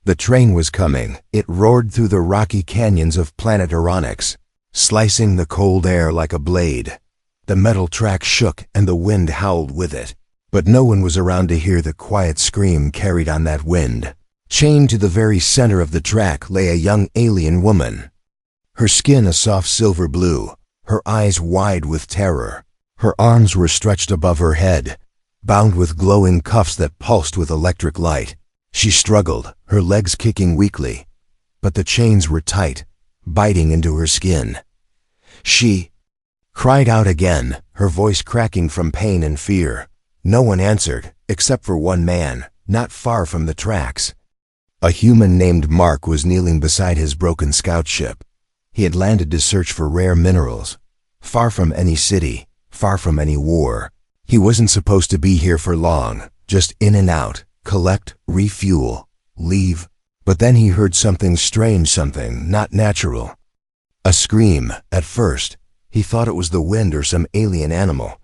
The train was coming. It roared through the rocky canyons of planet Onyx, slicing the cold air like a blade. The metal track shook and the wind howled with it, but no one was around to hear the quiet scream carried on that wind. Chained to the very center of the track lay a young alien woman. Her skin a soft silver blue, her eyes wide with terror. Her arms were stretched above her head, bound with glowing cuffs that pulsed with electric light. She struggled, her legs kicking weakly, but the chains were tight, biting into her skin. She cried out again, her voice cracking from pain and fear. No one answered, except for one man, not far from the tracks. A human named Mark was kneeling beside his broken scout ship. He had landed to search for rare minerals, far from any city, far from any war. He wasn't supposed to be here for long, just in and out, collect, refuel, leave. But then he heard something strange, something not natural. A scream. At first, he thought it was the wind or some alien animal.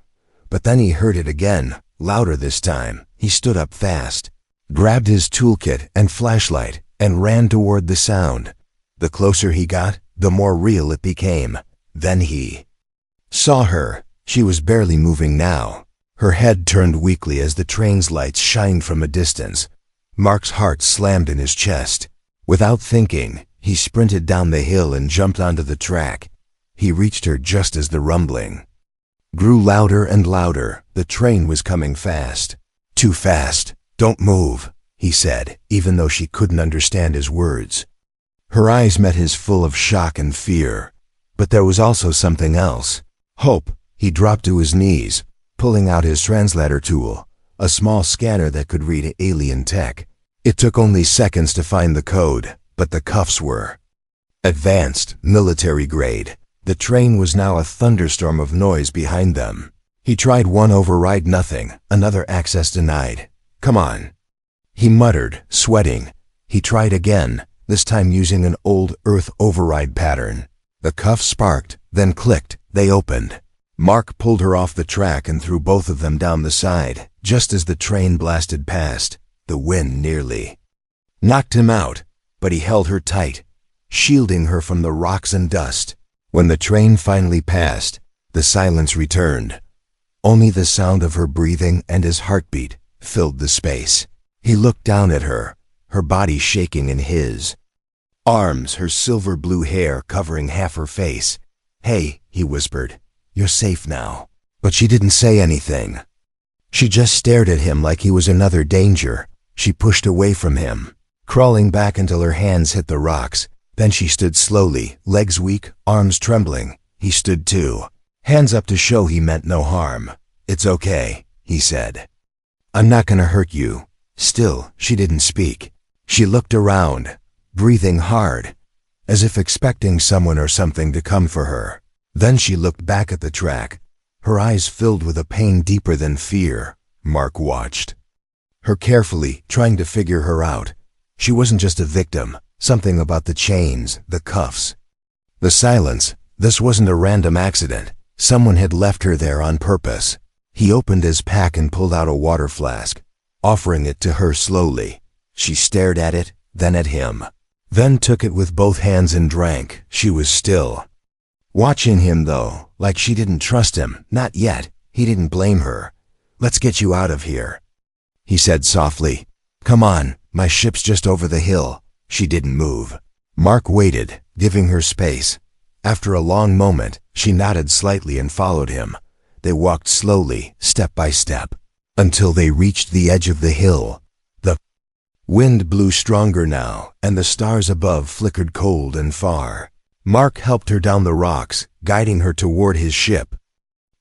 But then he heard it again, louder this time. He stood up fast, grabbed his toolkit and flashlight, and ran toward the sound. The closer he got, the more real it became. Then he saw her. She was barely moving now. Her head turned weakly as the train's lights shined from a distance. Mark's heart slammed in his chest. Without thinking, he sprinted down the hill and jumped onto the track. He reached her just as the rumbling grew louder and louder. The train was coming fast. Too fast. Don't move, he said, even though she couldn't understand his words. Her eyes met his full of shock and fear. But there was also something else. Hope. He dropped to his knees, pulling out his translator tool, a small scanner that could read alien tech. It took only seconds to find the code, but the cuffs were advanced, military grade. The train was now a thunderstorm of noise behind them. He tried one override, nothing. Another access denied. Come on, he muttered, sweating. He tried again, this time using an old Earth override pattern. The cuffs sparked, then clicked. They opened. Mark pulled her off the track and threw both of them down the side. Just as the train blasted past, the wind nearly knocked him out, but he held her tight, shielding her from the rocks and dust. When the train finally passed, the silence returned. Only the sound of her breathing and his heartbeat filled the space. He looked down at her, her body shaking in his arms, her silver blue hair covering half her face. "Hey," he whispered. "You're safe now." But she didn't say anything. She just stared at him like he was another danger. She pushed away from him, crawling back until her hands hit the rocks. Then she stood slowly, legs weak, arms trembling. He stood too, hands up to show he meant no harm. "It's okay," he said. "I'm not gonna hurt you." Still, she didn't speak. She looked around, breathing hard, as if expecting someone or something to come for her. Then she looked back at the track, her eyes filled with a pain deeper than fear. Mark watched her carefully, trying to figure her out. She wasn't just a victim. Something about the chains, the cuffs, the silence. This wasn't a random accident. Someone had left her there on purpose. He opened his pack and pulled out a water flask, offering it to her slowly. She stared at it, then at him, then took it with both hands and drank. She was still watching him though, like she didn't trust him. Not yet. He didn't blame her. "Let's get you out of here," he said softly. "Come on, my ship's just over the hill." She didn't move. Mark waited, giving her space. After a long moment, she nodded slightly and followed him. They walked slowly, step by step, until they reached the edge of the hill. The wind blew stronger now, and the stars above flickered cold and far. Mark helped her down the rocks, guiding her toward his ship.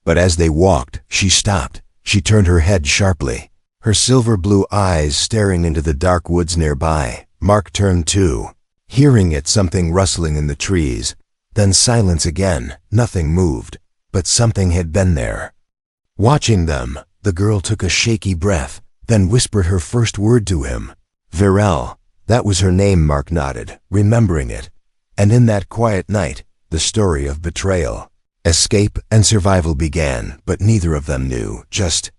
But as they walked, she stopped. She turned her head sharply, her silver blue eyes staring into the dark woods nearby. Mark turned too, hearing it, something rustling in the trees. Then silence again. Nothing moved, but something had been there. Watching them, the girl took a shaky breath, then whispered her first word to him. "Virel." That was her name. Mark nodded, remembering it. And in that quiet night, the story of betrayal, escape, and survival began, but neither of them knew just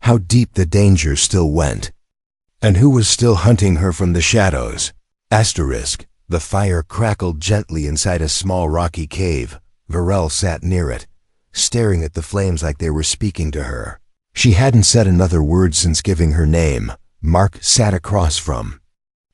how deep the danger still went. And who was still hunting her from the shadows? Asterisk. The fire crackled gently inside a small rocky cave. Varel sat near it, staring at the flames like they were speaking to her. She hadn't said another word since giving her name. Mark sat across from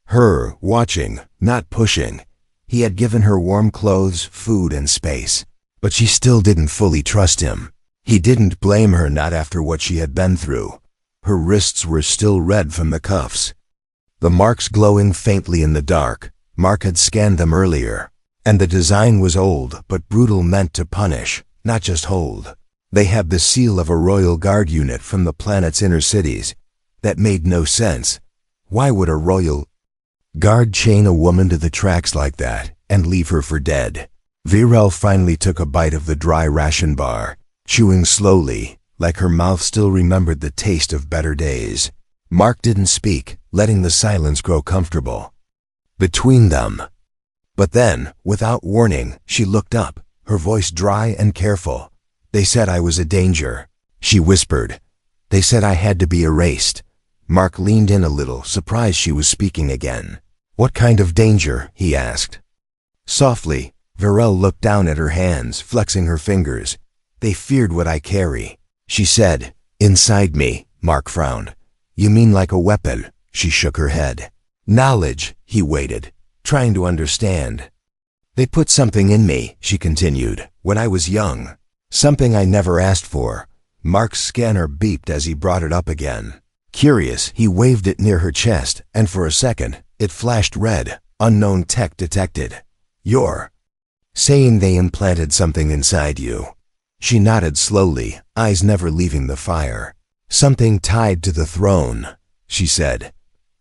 her, watching, not pushing. He had given her warm clothes, food, and space. But she still didn't fully trust him. He didn't blame her, not after what she had been through. Her wrists were still red from the cuffs, the marks glowing faintly in the dark. Mark had scanned them earlier, and the design was old but brutal, meant to punish, not just hold. They had the seal of a royal guard unit from the planet's inner cities. That made no sense. Why would a royal guard chain a woman to the tracks like that and leave her for dead? Virel finally took a bite of the dry ration bar, chewing slowly, like her mouth still remembered the taste of better days. Mark didn't speak, letting the silence grow comfortable between them. But then, without warning, she looked up, her voice dry and careful. "They said I was a danger," she whispered. "They said I had to be erased." Mark leaned in a little, surprised she was speaking again. "What kind of danger?" he asked. Softly, Varel looked down at her hands, flexing her fingers. "They feared what I carry," she said. "Inside me," Mark frowned. "You mean like a weapon?" She shook her head. "Knowledge," he waited, trying to understand. "They put something in me," she continued, "when I was young. Something I never asked for." Mark's scanner beeped as he brought it up again. Curious, he waved it near her chest, and for a second, it flashed red. "Unknown tech detected. You're saying they implanted something inside you?" She nodded slowly, eyes never leaving the fire. "Something tied to the throne," she said.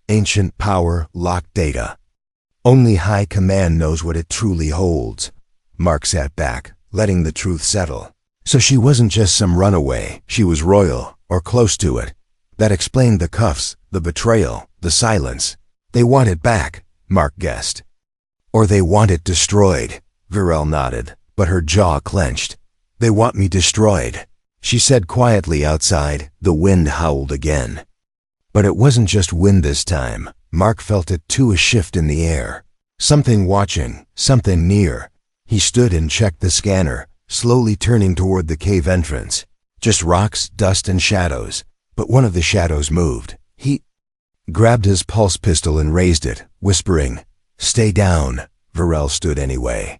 "Ancient power, locked data. Only High Command knows what it truly holds." Mark sat back, letting the truth settle. So she wasn't just some runaway, she was royal, or close to it. That explained the cuffs, the betrayal, the silence. "They want it back," Mark guessed. "Or they want it destroyed." Virel nodded, but her jaw clenched. "They want me destroyed," she said quietly. Outside, the wind howled again. But it wasn't just wind this time. Mark felt it too, a shift in the air. Something watching, something near. He stood and checked the scanner, slowly turning toward the cave entrance. Just rocks, dust, and shadows. But one of the shadows moved. He grabbed his pulse pistol and raised it, whispering, "Stay down." Varel stood anyway,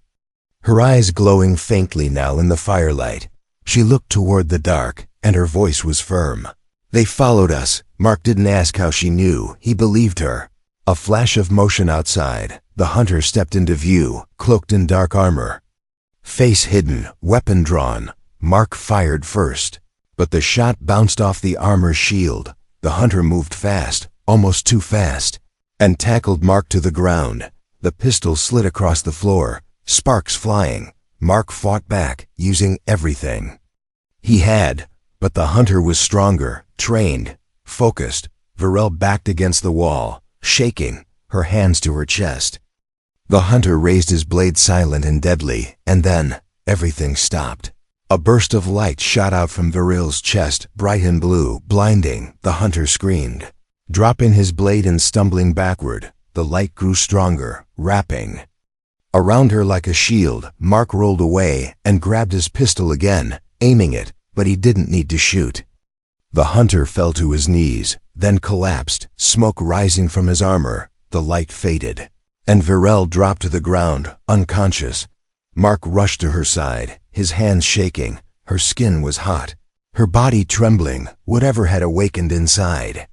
her eyes glowing faintly now in the firelight. She looked toward the dark, and her voice was firm. "They followed us." Mark didn't ask how she knew. He believed her. A flash of motion outside. The hunter stepped into view, cloaked in dark armor, face hidden, weapon drawn. Mark fired first, but the shot bounced off the armor's shield. The hunter moved fast, almost too fast, and tackled Mark to the ground. The pistol slid across the floor, sparks flying. Mark fought back, using everything he had, but the hunter was stronger, trained, focused. Varel backed against the wall, shaking, her hands to her chest. The hunter raised his blade, silent and deadly, and then everything stopped. A burst of light shot out from Varel's chest, bright and blue, blinding. The hunter screamed, dropping his blade and stumbling backward. The light grew stronger, wrapping around her like a shield. Mark rolled away and grabbed his pistol again, aiming it, but he didn't need to shoot. The hunter fell to his knees, then collapsed, smoke rising from his armor. The light faded, and Varel dropped to the ground, unconscious. Mark rushed to her side, his hands shaking. Her skin was hot, her body trembling. Whatever had awakened inside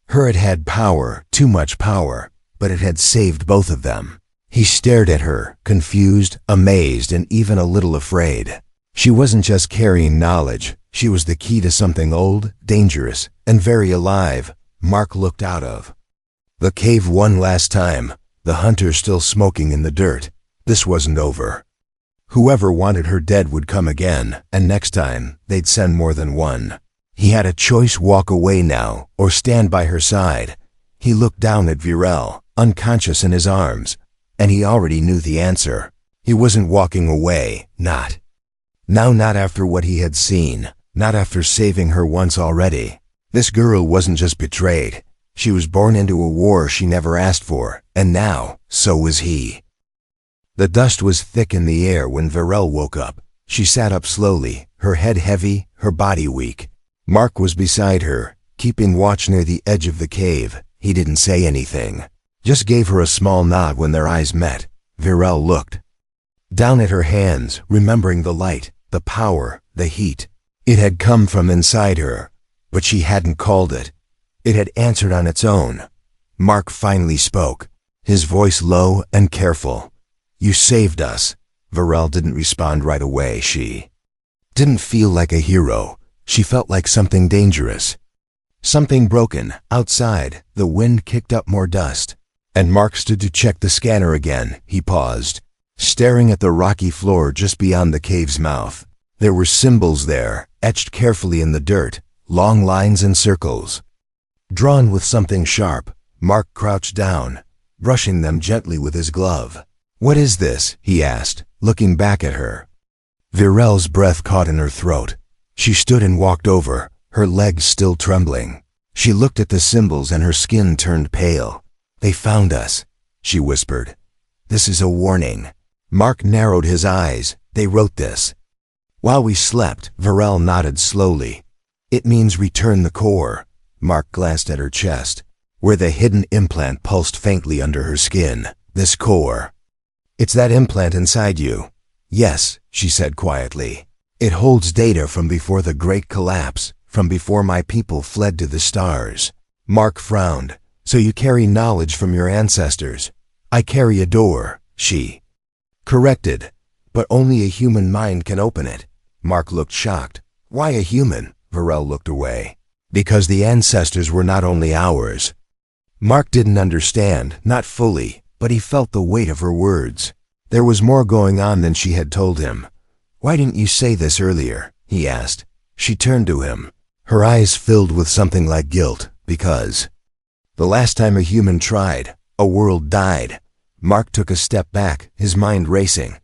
her had had power, too much power, but it had saved both of them. He stared at her, confused, amazed, and even a little afraid. She wasn't just carrying knowledge. She was the key to something old, dangerous, and very alive. Mark looked out of the cave one last time, the hunter still smoking in the dirt. This wasn't over. Whoever wanted her dead would come again, and next time, they'd send more than one. He had a choice: walk away now, or stand by her side. He looked down at Virel, unconscious in his arms, and he already knew the answer. He wasn't walking away, not now, not after what he had seen, not after saving her once already. This girl wasn't just betrayed. She was born into a war she never asked for, and now, so was he. The dust was thick in the air when Virel woke up. She sat up slowly, her head heavy, her body weak. Mark was beside her, keeping watch near the edge of the cave. He didn't say anything, just gave her a small nod when their eyes met. Virel looked down at her hands, remembering the light, the power, the heat. It had come from inside her, but she hadn't called it. It had answered on its own. Mark finally spoke, his voice low and careful. "You saved us." Virel didn't respond right away. She didn't feel like a hero. She felt like something dangerous. Something broken. Outside, the wind kicked up more dust, and Mark stood to check the scanner again. He paused, staring at the rocky floor just beyond the cave's mouth. There were symbols there, etched carefully in the dirt, long lines and circles, drawn with something sharp. Mark crouched down, brushing them gently with his glove. "What is this?" he asked, looking back at her. Virel's breath caught in her throat. She stood and walked over, her legs still trembling. She looked at the symbols and her skin turned pale. "They found us," she whispered. "This is a warning." Mark narrowed his eyes. "They wrote this while we slept." Virel nodded slowly. "It means return the core." Mark glanced at her chest, where the hidden implant pulsed faintly under her skin. "This core. It's that implant inside you." "Yes," she said quietly. "It holds data from before the Great Collapse, from before my people fled to the stars." Mark frowned. "So you carry knowledge from your ancestors?" "I carry a door," she corrected, "but only a human mind can open it." Mark looked shocked. "Why a human?" Virel looked away. "Because the ancestors were not only ours." Mark didn't understand, not fully, but he felt the weight of her words. There was more going on than she had told him. "Why didn't you say this earlier?" he asked. She turned to him, her eyes filled with something like guilt. "Because the last time a human tried, a world died." Mark took a step back, his mind racing.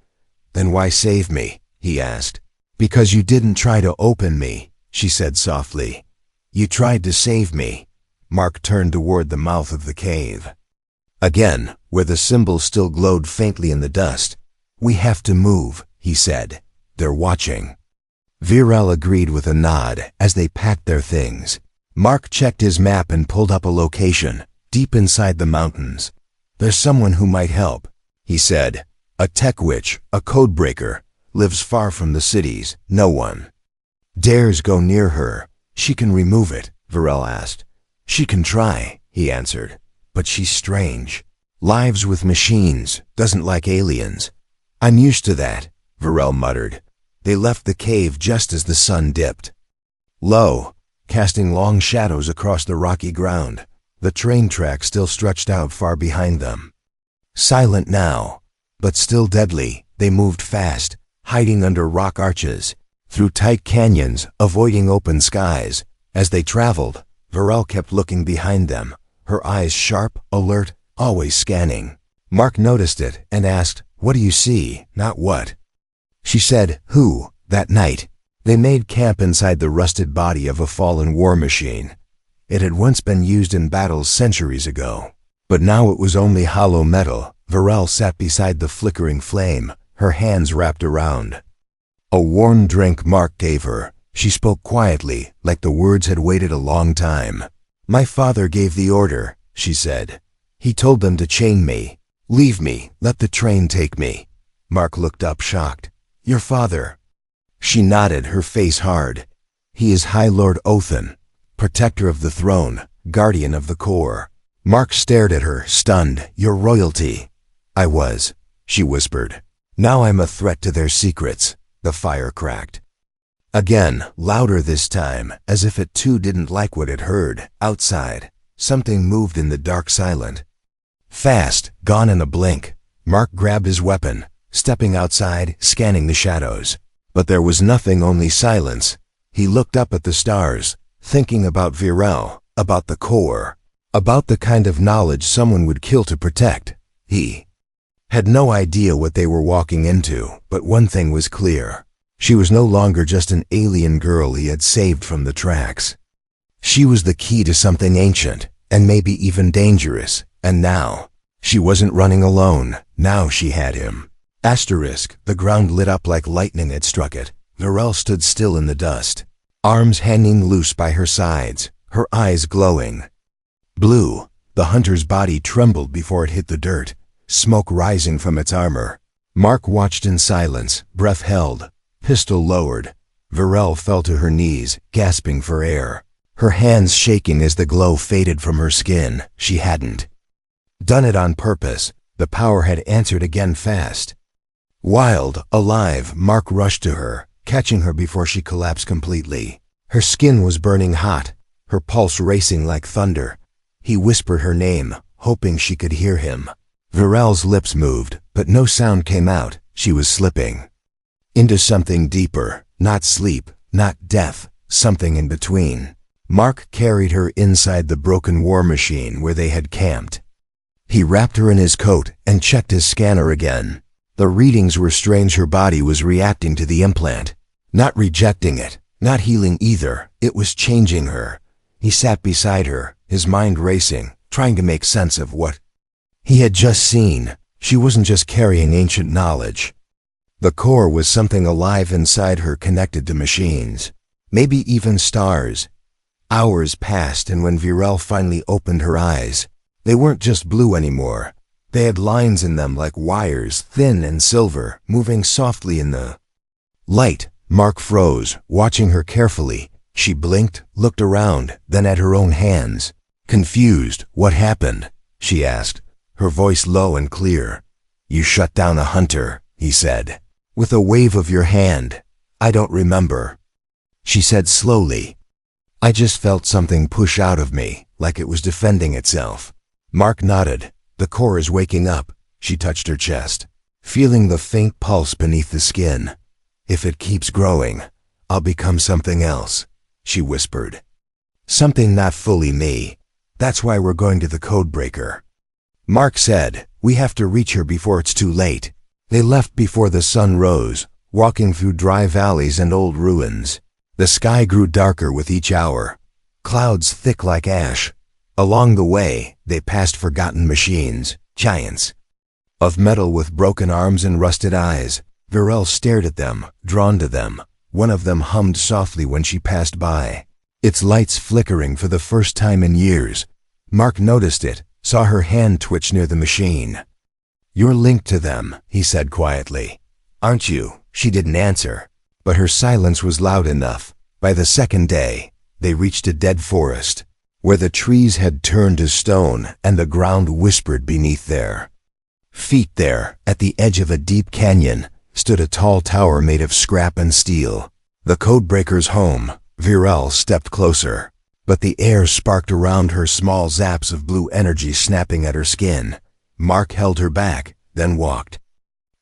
"Then why save me?" he asked. "Because you didn't try to open me," she said softly. "You tried to save me." Mark turned toward the mouth of the cave. Again, where the symbol still glowed faintly in the dust. "We have to move," he said. "They're watching." Virel agreed with a nod as they packed their things. Mark checked his map and pulled up a location, deep inside the mountains. "There's someone who might help," he said. "A tech witch, a codebreaker, lives far from the cities. No one dares go near her." "She can remove it?" Virel asked. "She can try," he answered. "But she's strange. Lives with machines, doesn't like aliens." "I'm used to that," Virel muttered. They left the cave just as the sun dipped low, casting long shadows across the rocky ground. The train track still stretched out far behind them. Silent now, but still deadly, they moved fast, hiding under rock arches, through tight canyons, avoiding open skies. As they traveled, Virel kept looking behind them, her eyes sharp, alert, always scanning. Mark noticed it and asked, "What do you see?" "Not what." She said, "Who?" That night, they made camp inside the rusted body of a fallen war machine. It had once been used in battles centuries ago, but now it was only hollow metal. Virel sat beside the flickering flame, her hands wrapped around a warm drink Mark gave her. She spoke quietly, like the words had waited a long time. "My father gave the order," she said. "He told them to chain me. Leave me, let the train take me." Mark looked up shocked. "Your father?" She nodded, her face hard. "He is High Lord Othan, protector of the throne, guardian of the core." Mark stared at her, stunned. "Your royalty." "I was," she whispered. "Now I'm a threat to their secrets." The fire cracked. Again, louder this time, as if it too didn't like what it heard. Outside, something moved in the dark silent. Fast, gone in a blink. Mark grabbed his weapon, stepping outside, scanning the shadows. But there was nothing, only silence. He looked up at the stars, thinking about Virel, about the core, about the kind of knowledge someone would kill to protect. He had no idea what they were walking into, but one thing was clear. She was no longer just an alien girl he had saved from the tracks. She was the key to something ancient, and maybe even dangerous, and now, she wasn't running alone, now she had him. Asterisk, the ground lit up like lightning had struck it. Varel stood still in the dust, arms hanging loose by her sides, her eyes glowing. Blue, the hunter's body trembled before it hit the dirt, smoke rising from its armor. Mark watched in silence, breath held, pistol lowered. Varel fell to her knees, gasping for air, her hands shaking as the glow faded from her skin. She hadn't done it on purpose. The power had answered again fast. Wild, alive, Mark rushed to her, catching her before she collapsed completely. Her skin was burning hot, her pulse racing like thunder. He whispered her name, hoping she could hear him. Varel's lips moved, but no sound came out. She was slipping into something deeper, not sleep, not death, something in between. Mark carried her inside the broken war machine where they had camped. He wrapped her in his coat and checked his scanner again. The readings were strange. Her body was reacting to the implant, not rejecting it, not healing either. It was changing her. He sat beside her, his mind racing, trying to make sense of what he had just seen. She wasn't just carrying ancient knowledge. The core was something alive inside her, connected to machines, maybe even stars. Hours passed, and when Varel finally opened her eyes, they weren't just blue anymore. They had lines in them like wires, thin and silver, moving softly in the light. Mark froze, watching her carefully. She blinked, looked around, then at her own hands. Confused, "What happened?" she asked, her voice low and clear. "You shut down a hunter," he said, with a wave of your hand. "I don't remember," she said slowly. "I just felt something push out of me, like it was defending itself." Mark nodded. "The core is waking up." She touched her chest, feeling the faint pulse beneath the skin. "If it keeps growing, I'll become something else," she whispered. "Something not fully me. That's why we're going to the codebreaker." Mark said, "We have to reach her before it's too late." They left before the sun rose, walking through dry valleys and old ruins. The sky grew darker with each hour, clouds thick like ash. Along the way, they passed forgotten machines, giants of metal with broken arms and rusted eyes. Varel stared at them, drawn to them. One of them hummed softly when she passed by, its lights flickering for the first time in years. Mark noticed it, saw her hand twitch near the machine. "You're linked to them," he said quietly. "Aren't you?" She didn't answer, but her silence was loud enough. By the second day, they reached a dead forest, where the trees had turned to stone and the ground whispered beneath their feet. There, at the edge of a deep canyon, stood a tall tower made of scrap and steel. The codebreaker's home. Varel stepped closer, but the air sparked around her, small zaps of blue energy snapping at her skin. Mark held her back, then walked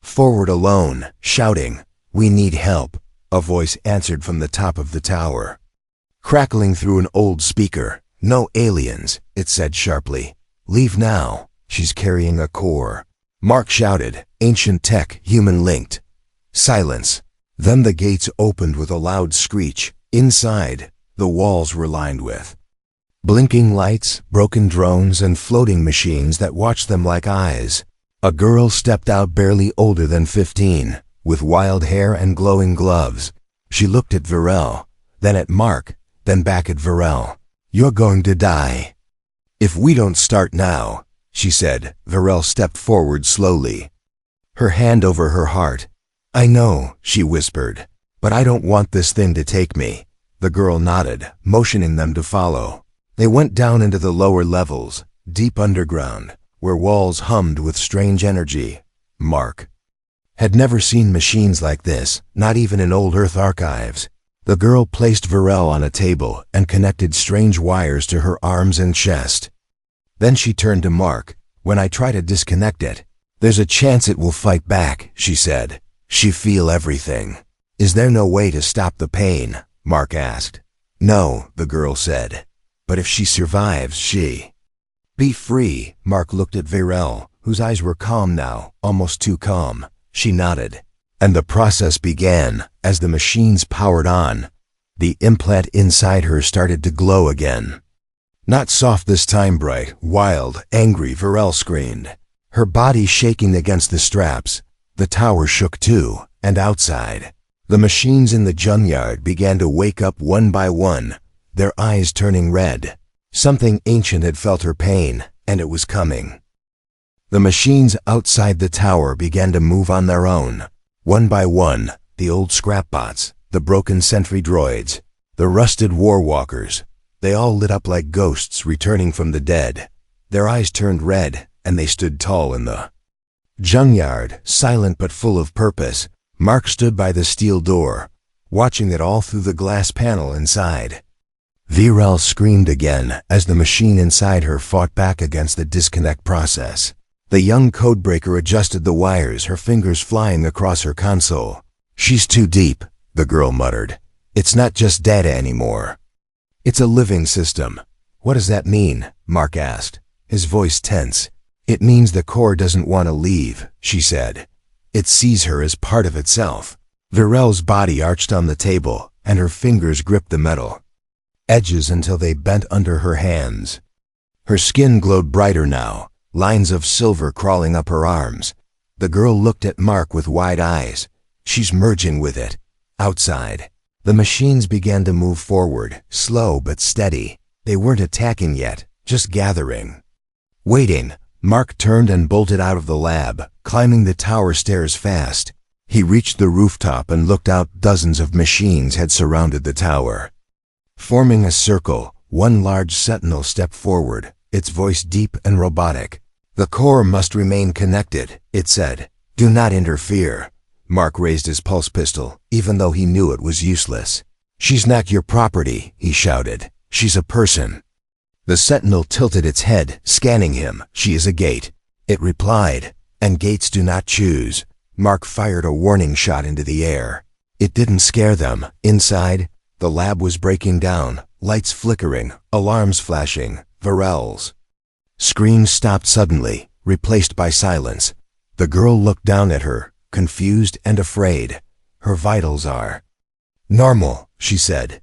forward alone, shouting, "We need help." A voice answered from the top of the tower, crackling through an old speaker. "No aliens," it said sharply. "Leave now. She's carrying a core." Mark shouted, "Ancient tech, human-linked." Silence. Then the gates opened with a loud screech. Inside, the walls were lined with blinking lights, broken drones, and floating machines that watched them like eyes. A girl stepped out, barely older than 15, with wild hair and glowing gloves. She looked at Varel, then at Mark, then back at Varel. "You're going to die if we don't start now," she said. Varel stepped forward slowly, her hand over her heart. "I know," she whispered, "but I don't want this thing to take me." The girl nodded, motioning them to follow. They went down into the lower levels, deep underground, where walls hummed with strange energy. Mark had never seen machines like this, not even in old Earth archives. The girl placed Varel on a table and connected strange wires to her arms and chest. Then she turned to Mark. "When I try to disconnect it, there's a chance it will fight back," she said. "She feel everything." "Is there no way to stop the pain?" Mark asked. "No," the girl said. "But if she survives, she be free." Mark looked at Varel, whose eyes were calm now, almost too calm. She nodded. And the process began. As the machines powered on, the implant inside her started to glow again. Not soft this time, bright, wild, angry, Varel screamed. Her body shaking against the straps. The tower shook too, and outside, the machines in the junkyard began to wake up one by one, their eyes turning red. Something ancient had felt her pain, and it was coming. The machines outside the tower began to move on their own. One by one, the old scrapbots, the broken sentry droids, the rusted war walkers, they all lit up like ghosts returning from the dead. Their eyes turned red, and they stood tall in the junkyard, silent but full of purpose. Mark stood by the steel door, watching it all through the glass panel inside. Virel screamed again as the machine inside her fought back against the disconnect process. The young codebreaker adjusted the wires, her fingers flying across her console. "She's too deep," the girl muttered. "It's not just data anymore. It's a living system." "What does that mean?" Mark asked, his voice tense. "It means the core doesn't want to leave," she said. "It sees her as part of itself." Virel's body arched on the table, and her fingers gripped the metal edges until they bent under her hands. Her skin glowed brighter now, lines of silver crawling up her arms. The girl looked at Mark with wide eyes. "She's merging with it." Outside, the machines began to move forward, slow but steady. They weren't attacking yet, just gathering. Waiting, Mark turned and bolted out of the lab, climbing the tower stairs fast. He reached the rooftop and looked out. Dozens of machines had surrounded the tower. Forming a circle, one large sentinel stepped forward, its voice deep and robotic. "The core must remain connected," it said. "Do not interfere." Mark raised his pulse pistol, even though he knew it was useless. "She's not your property," he shouted. "She's a person." The sentinel tilted its head, scanning him. "She is a gate," it replied, "and gates do not choose." Mark fired a warning shot into the air. It didn't scare them. Inside, the lab was breaking down, lights flickering, alarms flashing. Virel's screams stopped suddenly, replaced by silence. The girl looked down at her, confused and afraid. "Her vitals are normal," she said.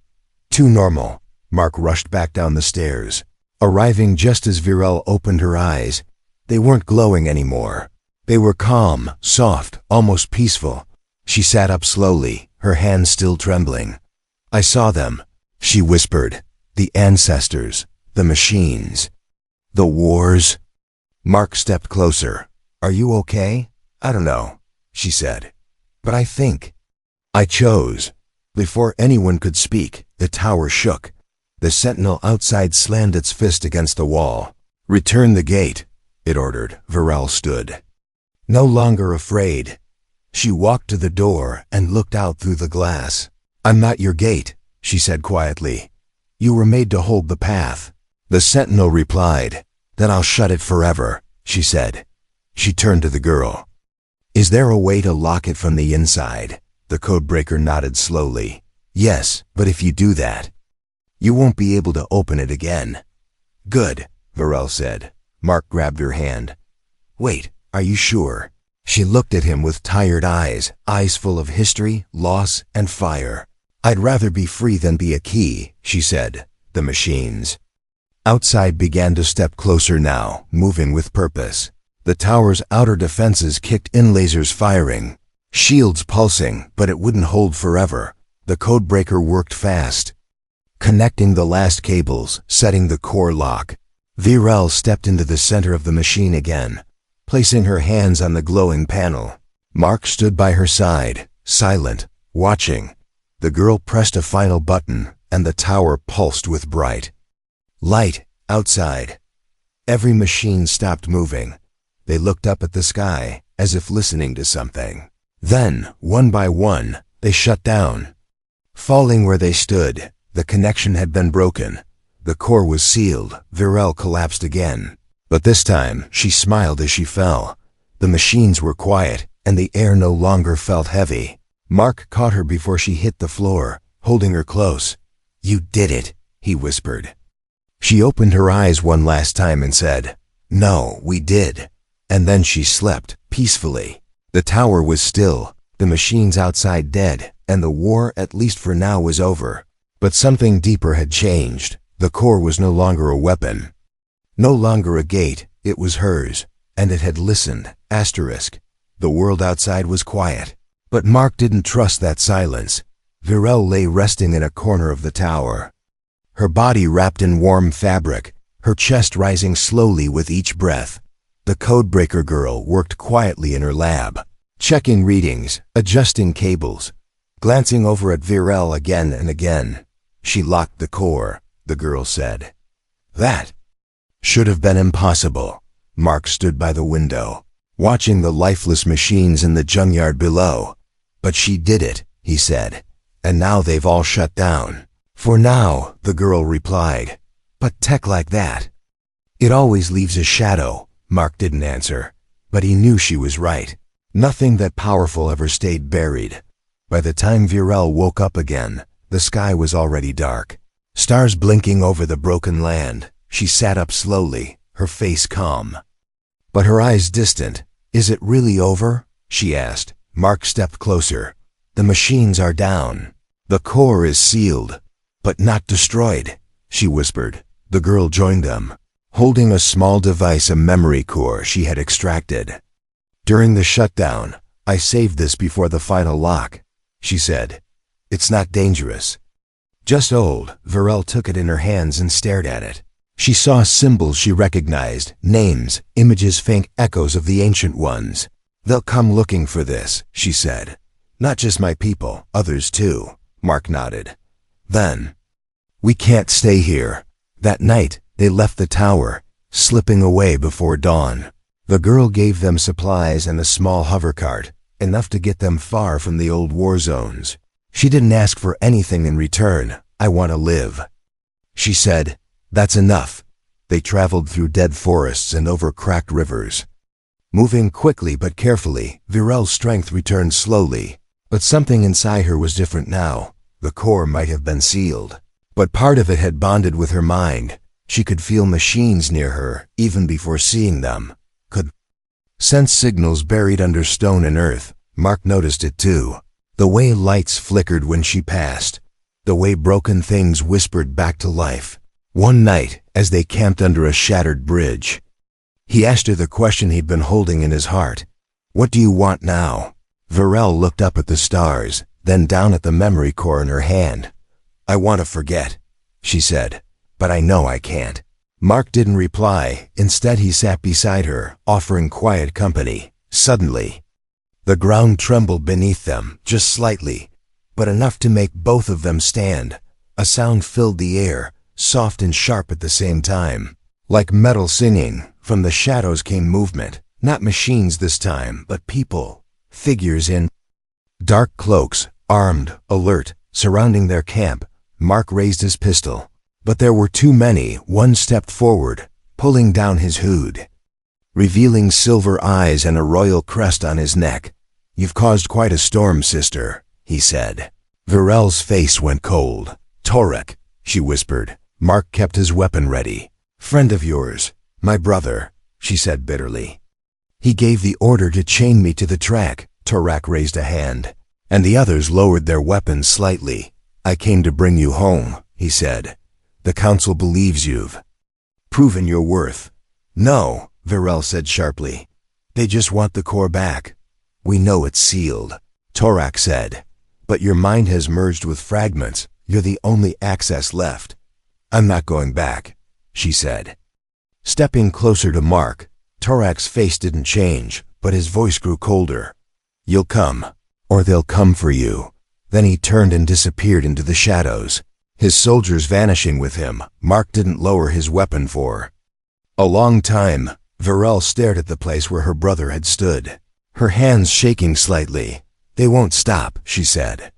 "Too normal." Mark rushed back down the stairs, arriving just as Virel opened her eyes. They weren't glowing anymore. They were calm, soft, almost peaceful. She sat up slowly, her hands still trembling. "I saw them," she whispered. "The ancestors, the machines, the wars." Mark stepped closer. "Are you okay?" "I don't know," she said. "But I think I chose." Before anyone could speak, the tower shook. The sentinel outside slammed its fist against the wall. "Return the gate," it ordered. Virel stood, no longer afraid. She walked to the door and looked out through the glass. "I'm not your gate," she said quietly. "You were made to hold the path." The sentinel replied. "Then I'll shut it forever," she said. She turned to the girl. "Is there a way to lock it from the inside?" The codebreaker nodded slowly. "Yes, but if you do that, you won't be able to open it again." "Good," Virel said. Mark grabbed her hand. "Wait, are you sure?" She looked at him with tired eyes, eyes full of history, loss, and fire. "I'd rather be free than be a key," she said. The machines outside began to step closer now, moving with purpose. The tower's outer defenses kicked in, lasers firing, shields pulsing, but it wouldn't hold forever. The codebreaker worked fast, connecting the last cables, setting the core lock. Virel stepped into the center of the machine again, placing her hands on the glowing panel. Mark stood by her side, silent, watching. The girl pressed a final button, and the tower pulsed with bright light outside. Every machine stopped moving. They looked up at the sky, as if listening to something. Then, one by one, they shut down. Falling where they stood, the connection had been broken. The core was sealed. Virel collapsed again. But this time, she smiled as she fell. The machines were quiet, and the air no longer felt heavy. Mark caught her before she hit the floor, holding her close. "You did it," he whispered. She opened her eyes one last time and said, "No, we did." And then she slept, peacefully. The tower was still, the machines outside dead, and the war, at least for now, was over. But something deeper had changed. The core was no longer a weapon. No longer a gate, it was hers, and it had listened. The world outside was quiet. But Mark didn't trust that silence. Virel lay resting in a corner of the tower. Her body wrapped in warm fabric, her chest rising slowly with each breath. The codebreaker girl worked quietly in her lab, checking readings, adjusting cables, glancing over at Virel again and again. She locked the core, the girl said. That should have been impossible. Mark stood by the window, watching the lifeless machines in the junkyard below. But she did it, he said. And now they've all shut down. For now, the girl replied. But tech like that, it always leaves a shadow. Mark didn't answer, but he knew she was right. Nothing that powerful ever stayed buried. By the time Virel woke up again, the sky was already dark. Stars blinking over the broken land. She sat up slowly, her face calm, but her eyes distant. Is it really over? She asked. Mark stepped closer. The machines are down. The core is sealed, but not destroyed, she whispered. The girl joined them, holding a small device, a memory core she had extracted. During the shutdown, I saved this before the final lock, she said. It's not dangerous. Just old. Virel took it in her hands and stared at it. She saw symbols she recognized, names, images, faint echoes of the ancient ones. They'll come looking for this, she said. Not just my people, others too. Mark nodded. Then, we can't stay here. That night, they left the tower, slipping away before dawn. The girl gave them supplies and a small hovercart, enough to get them far from the old war zones. She didn't ask for anything in return. I want to live, she said. That's enough. They traveled through dead forests and over cracked rivers. Moving quickly but carefully, Virel's strength returned slowly. But something inside her was different now. The core might have been sealed, but part of it had bonded with her mind. She could feel machines near her, even before seeing them. Could sense signals buried under stone and earth. Mark noticed it too. The way lights flickered when she passed. The way broken things whispered back to life. One night, as they camped under a shattered bridge, he asked her the question he'd been holding in his heart. What do you want now? Virel looked up at the stars, then down at the memory core in her hand. I want to forget, she said, but I know I can't. Mark didn't reply. Instead, he sat beside her, offering quiet company. Suddenly, the ground trembled beneath them, just slightly, but enough to make both of them stand. A sound filled the air, soft and sharp at the same time. Like metal singing, from the shadows came movement. Not machines this time, but people. Figures in dark cloaks, armed, alert, surrounding their camp. Mark raised his pistol. But there were too many. One stepped forward, pulling down his hood, revealing silver eyes and a royal crest on his neck. You've caused quite a storm, sister, he said. Virel's face went cold. Torek, she whispered. Mark kept his weapon ready. Friend of yours, my brother, she said bitterly. He gave the order to chain me to the track. Torek raised a hand, and the others lowered their weapons slightly. I came to bring you home, he said. The council believes you've proven your worth. No, Virel said sharply. They just want the core back. We know it's sealed, Torek said. But your mind has merged with fragments. You're the only access left. I'm not going back, she said. Stepping closer to Mark, Torek's face didn't change, but his voice grew colder. You'll come, or they'll come for you. Then he turned and disappeared into the shadows, his soldiers vanishing with him. Mark didn't lower his weapon for a long time. Virel stared at the place where her brother had stood, her hands shaking slightly. They won't stop, she said.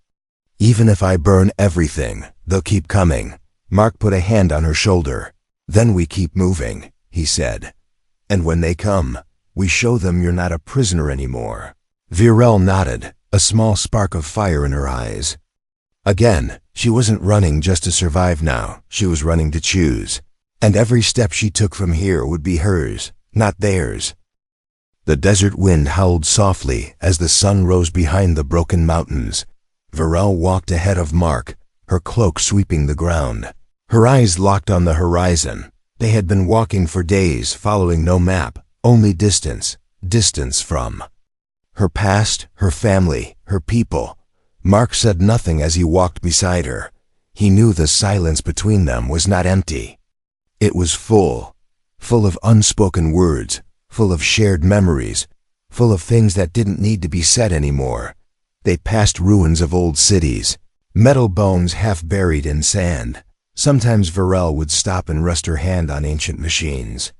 Even if I burn everything, they'll keep coming. Mark put a hand on her shoulder. Then we keep moving, he said. And when they come, we show them you're not a prisoner anymore. Virel nodded, a small spark of fire in her eyes. Again, she wasn't running just to survive now. She was running to choose. And every step she took from here would be hers, not theirs. The desert wind howled softly as the sun rose behind the broken mountains. Virel walked ahead of Mark, her cloak sweeping the ground. Her eyes locked on the horizon. They had been walking for days, following no map, only distance, distance from her past, her family, her people. Mark said nothing as he walked beside her. He knew the silence between them was not empty. It was full of unspoken words, full of shared memories, full of things that didn't need to be said anymore. They passed ruins of old cities, metal bones half buried in sand. Sometimes Varel would stop and rest her hand on ancient machines.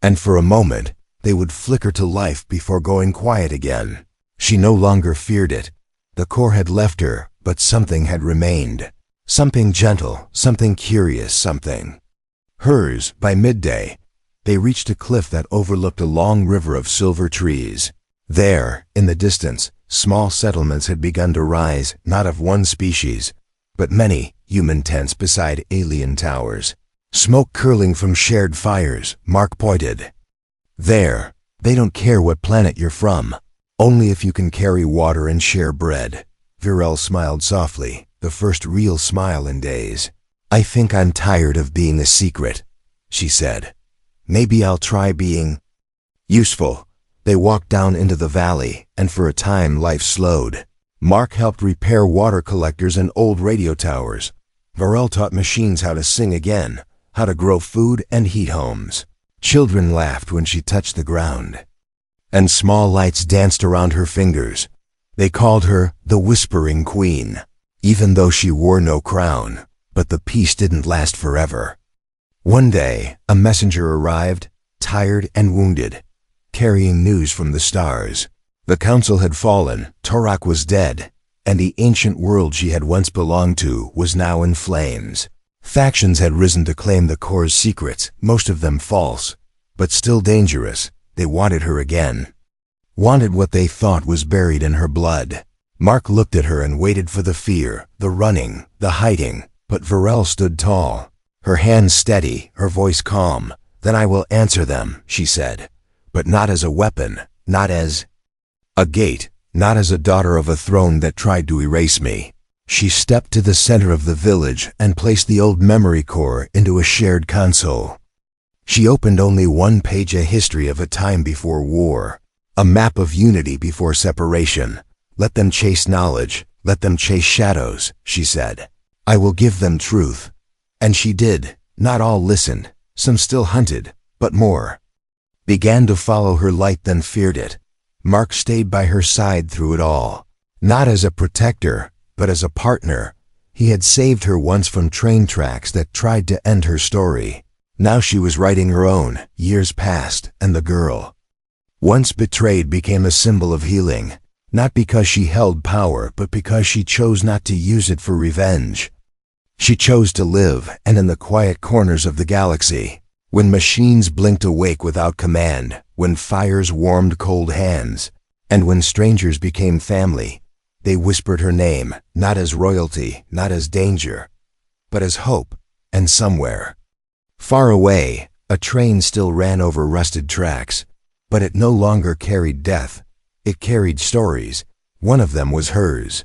And for a moment, they would flicker to life before going quiet again. She no longer feared it. The core had left her, but something had remained. Something gentle, something curious, something hers. By midday, they reached a cliff that overlooked a long river of silver trees. There, in the distance, small settlements had begun to rise, not of one species, but many, human tents beside alien towers. Smoke curling from shared fires, Mark pointed. There, they don't care what planet you're from, only if you can carry water and share bread. Varel smiled softly, the first real smile in days. I think I'm tired of being a secret, she said. Maybe I'll try being useful. They walked down into the valley, and for a time life slowed. Mark helped repair water collectors and old radio towers. Varel taught machines how to sing again, how to grow food and heat homes. Children laughed when she touched the ground, and small lights danced around her fingers. They called her the Whispering Queen, even though she wore no crown. But the peace didn't last forever. One day, a messenger arrived, tired and wounded, carrying news from the stars. The council had fallen, Torak was dead, and the ancient world she had once belonged to was now in flames. Factions had risen to claim the core's secrets, most of them false, but still dangerous. They wanted her again. Wanted what they thought was buried in her blood. Mark looked at her and waited for the fear, the running, the hiding, but Varel stood tall, her hands steady, her voice calm. Then I will answer them, she said, but not as a weapon, not as a gate, not as a daughter of a throne that tried to erase me. She stepped to the center of the village and placed the old memory core into a shared console. She opened only one page, a history of a time before war, a map of unity before separation. Let them chase knowledge, let them chase shadows, she said. I will give them truth. And she did. Not all listened, some still hunted, but more began to follow her light than feared it. Mark stayed by her side through it all, not as a protector, but as a partner. He had saved her once from train tracks that tried to end her story. Now she was writing her own. Years passed, and the girl, once betrayed, became a symbol of healing, not because she held power, but because she chose not to use it for revenge. She chose to live, and in the quiet corners of the galaxy, when machines blinked awake without command, when fires warmed cold hands, and when strangers became family, they whispered her name, not as royalty, not as danger, but as hope. And somewhere, far away, a train still ran over rusted tracks, but it no longer carried death. It carried stories. One of them was hers.